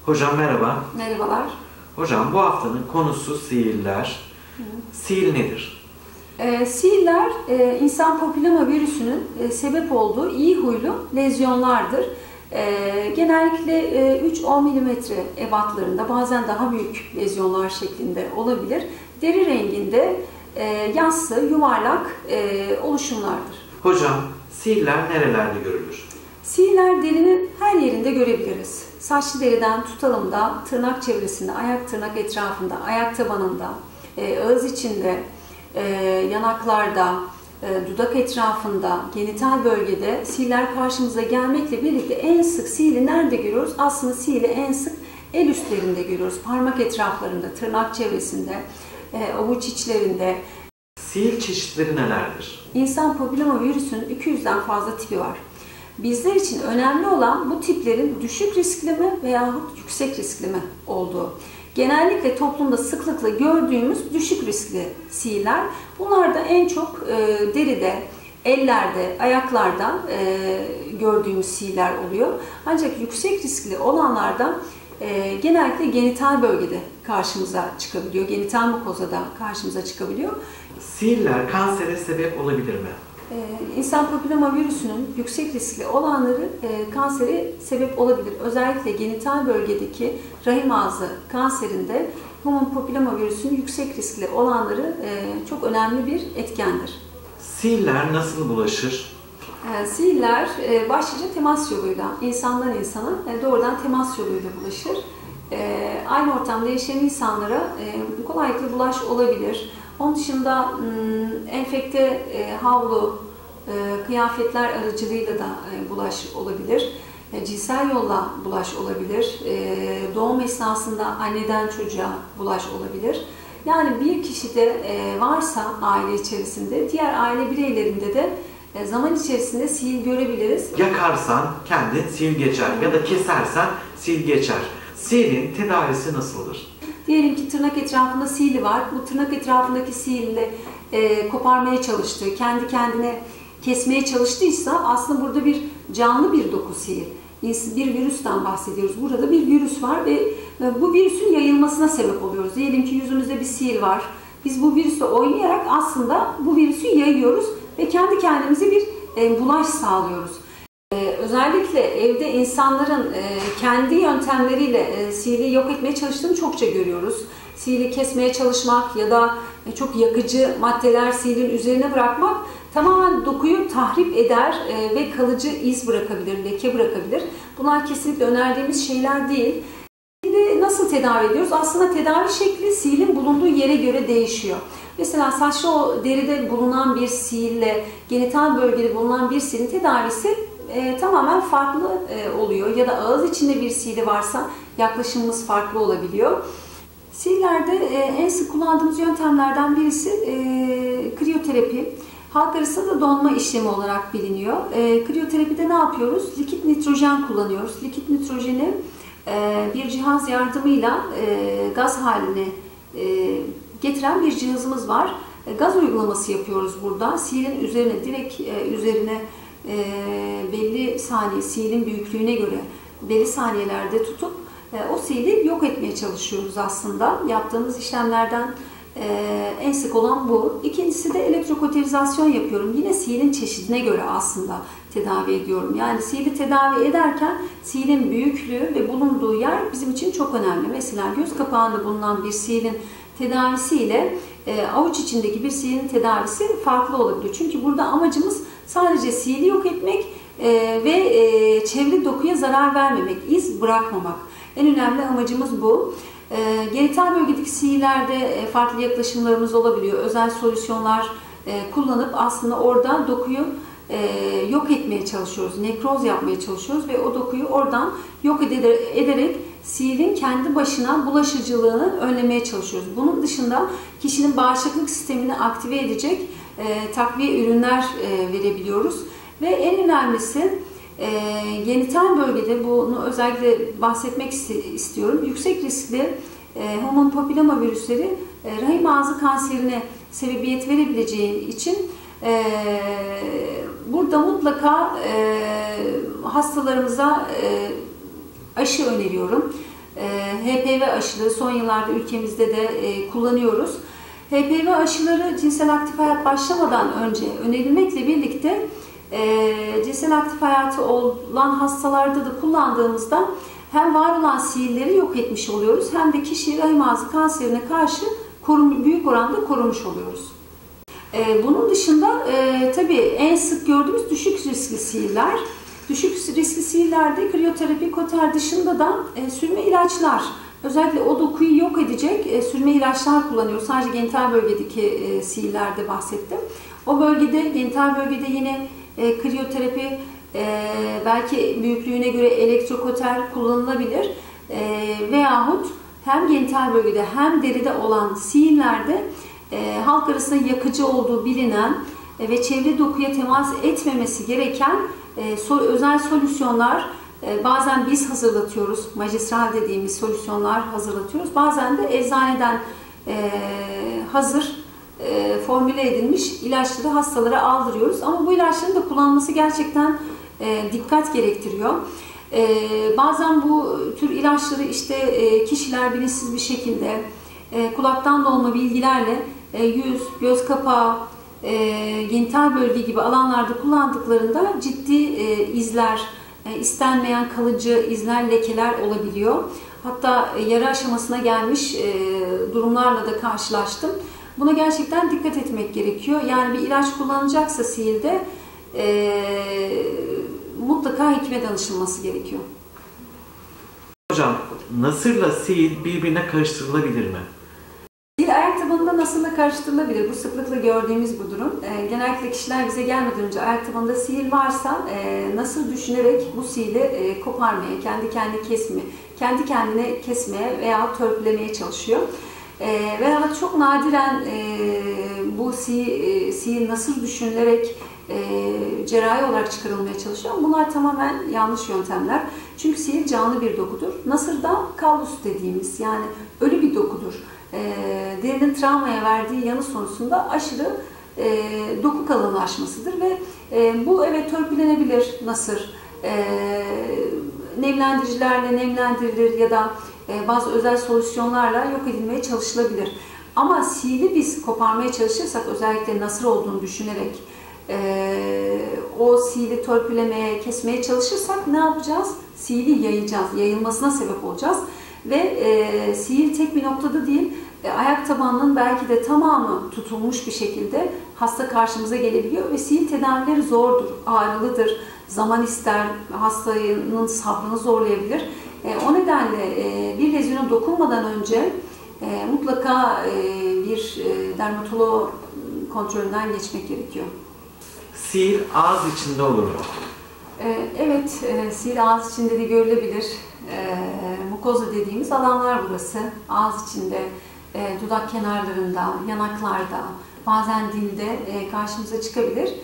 Hocam merhaba. Merhabalar. Hocam bu haftanın konusu sihirler. Sihir nedir? Sihirler, insan papilloma virüsünün sebep olduğu iyi huylu lezyonlardır. Genellikle 3-10 mm ebatlarında, bazen daha büyük lezyonlar şeklinde olabilir. Deri renginde yassı, yuvarlak oluşumlardır. Hocam sihirler nerelerde görülür? Sihirler derinin her yerinde görebiliriz. Saçlı deriden tutalım da tırnak çevresinde, ayak tırnak etrafında, ayak tabanında, ağız içinde, yanaklarda, dudak etrafında, genital bölgede sihirler karşımıza gelmekle birlikte en sık sihiri nerede görüyoruz? Aslında sihiri en sık el üstlerinde görüyoruz. Parmak etraflarında, tırnak çevresinde, avuç içlerinde. Sihir çeşitleri nelerdir? İnsan papilloma virüsünün 200'den fazla tipi var. Bizler için önemli olan bu tiplerin düşük riskli mi veyahut yüksek riskli mi olduğu. Genellikle toplumda sıklıkla gördüğümüz düşük riskli sihirler. Bunlar da en çok deride, ellerde, ayaklarda gördüğümüz sihirler oluyor. Ancak yüksek riskli olanlarda genellikle genital bölgede karşımıza çıkabiliyor. Genital mukozada karşımıza çıkabiliyor. Sihirler kansere sebep olabilir mi? İnsan papilloma virüsünün yüksek riskli olanları kansere sebep olabilir. Özellikle genital bölgedeki rahim ağzı kanserinde human papilloma virüsünün yüksek riskli olanları çok önemli bir etkendir. Sihirler nasıl bulaşır? Sihirler başlıca temas yoluyla, insandan insana doğrudan temas yoluyla bulaşır. Aynı ortamda yaşayan insanlara kolaylıkla bulaş olabilir. Onun dışında enfekte havlu, kıyafetler aracılığıyla da bulaş olabilir. Cinsel yolla bulaş olabilir. Doğum esnasında anneden çocuğa bulaş olabilir. Yani bir kişide varsa aile içerisinde, diğer aile bireylerinde de zaman içerisinde sihir görebiliriz. Yakarsan kendin sihir geçer ya da kesersen sihir geçer. Sihirin tedavisi nasıldır? Diyelim ki tırnak etrafında sihirli var. Bu tırnak etrafındaki sihirli koparmaya çalıştı, kendi kendine kesmeye çalıştıysa aslında burada bir canlı bir doku sihir. Bir virüsten bahsediyoruz. Burada bir virüs var ve bu virüsün yayılmasına sebep oluyoruz. Diyelim ki yüzümüzde bir sihir var. Biz bu virüsle oynayarak aslında bu virüsü yayıyoruz ve kendi kendimize bir bulaş sağlıyoruz. Özellikle evde insanların kendi yöntemleriyle sihiri yok etmeye çalıştığını çokça görüyoruz. Sihiri kesmeye çalışmak ya da çok yakıcı maddeler sihirin üzerine bırakmak tamamen dokuyu tahrip eder ve kalıcı iz bırakabilir, leke bırakabilir. Bunlar kesinlikle önerdiğimiz şeyler değil. Sihiri nasıl tedavi ediyoruz? Aslında tedavi şekli sihirin bulunduğu yere göre değişiyor. Mesela saçlı o deride bulunan bir sihirle genital bölgede bulunan bir sihirin tedavisi tamamen farklı oluyor. Ya da ağız içinde bir sihiri varsa yaklaşımımız farklı olabiliyor. Sihirlerde en sık kullandığımız yöntemlerden birisi kriyoterapi. Halk arasında da donma işlemi olarak biliniyor. Kriyoterapide ne yapıyoruz? Likit nitrojen kullanıyoruz. Likit nitrojeni bir cihaz yardımıyla gaz haline getiren bir cihazımız var. Gaz uygulaması yapıyoruz burada. Sihirin üzerine, direkt üzerine belli saniye, sihirin büyüklüğüne göre belli saniyelerde tutup o sihiri yok etmeye çalışıyoruz aslında. Yaptığımız işlemlerden en sık olan bu. İkincisi de elektrokoterizasyon yapıyorum. Yine sihirin çeşidine göre aslında tedavi ediyorum. Yani sihiri tedavi ederken sihirin büyüklüğü ve bulunduğu yer bizim için çok önemli. Mesela göz kapağında bulunan bir sihirin tedavisiyle avuç içindeki bir sihirin tedavisi farklı olabilir. Çünkü burada amacımız sadece sihiri yok etmek ve çevre dokuya zarar vermemek, iz bırakmamak. En önemli amacımız bu. Genital bölgedeki sihirlerde farklı yaklaşımlarımız olabiliyor. Özel solüsyonlar kullanıp aslında orada dokuyu yok etmeye çalışıyoruz. Nekroz yapmaya çalışıyoruz ve o dokuyu oradan yok ederek sihirin kendi başına bulaşıcılığını önlemeye çalışıyoruz. Bunun dışında kişinin bağışıklık sistemini aktive edecek takviye ürünler verebiliyoruz. Ve en önemlisi genital bölgede, bunu özellikle bahsetmek istiyorum. Yüksek riskli human papilloma virüsleri rahim ağzı kanserine sebebiyet verebileceği için burada mutlaka hastalarımıza aşı öneriyorum. HPV aşıları son yıllarda ülkemizde de kullanıyoruz. HPV aşıları cinsel aktif hayat başlamadan önce önerilmekle birlikte cinsel aktif hayatı olan hastalarda da kullandığımızda hem var olan siilleri yok etmiş oluyoruz hem de kişiyi rahim ağzı kanserine karşı büyük oranda korumuş oluyoruz. Bunun dışında tabii en sık gördüğümüz düşük riskli siiller. Düşük riskli siillerde kriyoterapi, koter dışında da sürme ilaçlar, özellikle o dokuyu yok edecek sürme ilaçlar kullanıyoruz. Sadece genital bölgedeki siillerde bahsettim. O bölgede, genital bölgede yine kriyoterapi, belki büyüklüğüne göre elektrokoter kullanılabilir. Veyahut hem genital bölgede hem deride olan siillerde halk arasında yakıcı olduğu bilinen ve çevre dokuya temas etmemesi gereken özel solüsyonlar, bazen biz hazırlatıyoruz, magistral dediğimiz solüsyonlar hazırlatıyoruz. Bazen de eczaneden hazır formüle edilmiş ilaçları hastalara aldırıyoruz. Ama bu ilaçların da kullanılması gerçekten dikkat gerektiriyor. Bazen bu tür ilaçları kişiler bilinçsiz bir şekilde kulaktan dolma bilgilerle yüz, göz kapağı, genital bölge gibi alanlarda kullandıklarında ciddi izler, istenmeyen kalıcı izler, lekeler olabiliyor. Hatta yara aşamasına gelmiş durumlarla da karşılaştım. Buna gerçekten dikkat etmek gerekiyor. Yani bir ilaç kullanılacaksa siilde mutlaka hekime danışılması gerekiyor. Hocam, nasırla siil birbirine karıştırılabilir mi? Siil ayak tabanında nasırla karıştırılabilir. Bu sıklıkla gördüğümüz bu durum. Genellikle kişiler bize gelmeden önce ayak tabanında siil varsa nasır düşünerek bu siili koparmaya, kendi kendine kesmeye veya törpülemeye çalışıyor. Veya çok nadiren bu siil nasır düşünülerek cerrahi olarak çıkarılmaya çalışıyor. Bunlar tamamen yanlış yöntemler. Çünkü siil canlı bir dokudur. Nasır da kallus dediğimiz, yani ölü bir dokudur. Derinin travmaya verdiği yanı sonucunda aşırı doku kalınlaşmasıdır ve bu evet törpülenebilir nasır. Nemlendiricilerle nemlendirilir ya da bazı özel solüsyonlarla yok edilmeye çalışılabilir. Ama siili biz koparmaya çalışırsak, özellikle nasır olduğunu düşünerek o siili törpülemeye, kesmeye çalışırsak ne yapacağız? Siili yayacağız, yayılmasına sebep olacağız. Ve siil tek bir noktada değil, ayak tabanının belki de tamamı tutulmuş bir şekilde hasta karşımıza gelebiliyor ve siil tedavileri zordur, ağrılıdır, zaman ister, hastanın sabrını zorlayabilir. O nedenle bir lezyona dokunmadan önce mutlaka bir dermatolog kontrolünden geçmek gerekiyor. Siil ağız içinde olur mu? Evet, siil ağız içinde de görülebilir. Mukoza dediğimiz alanlar burası. Ağız içinde, dudak kenarlarında, yanaklarda, bazen dilde karşımıza çıkabilir.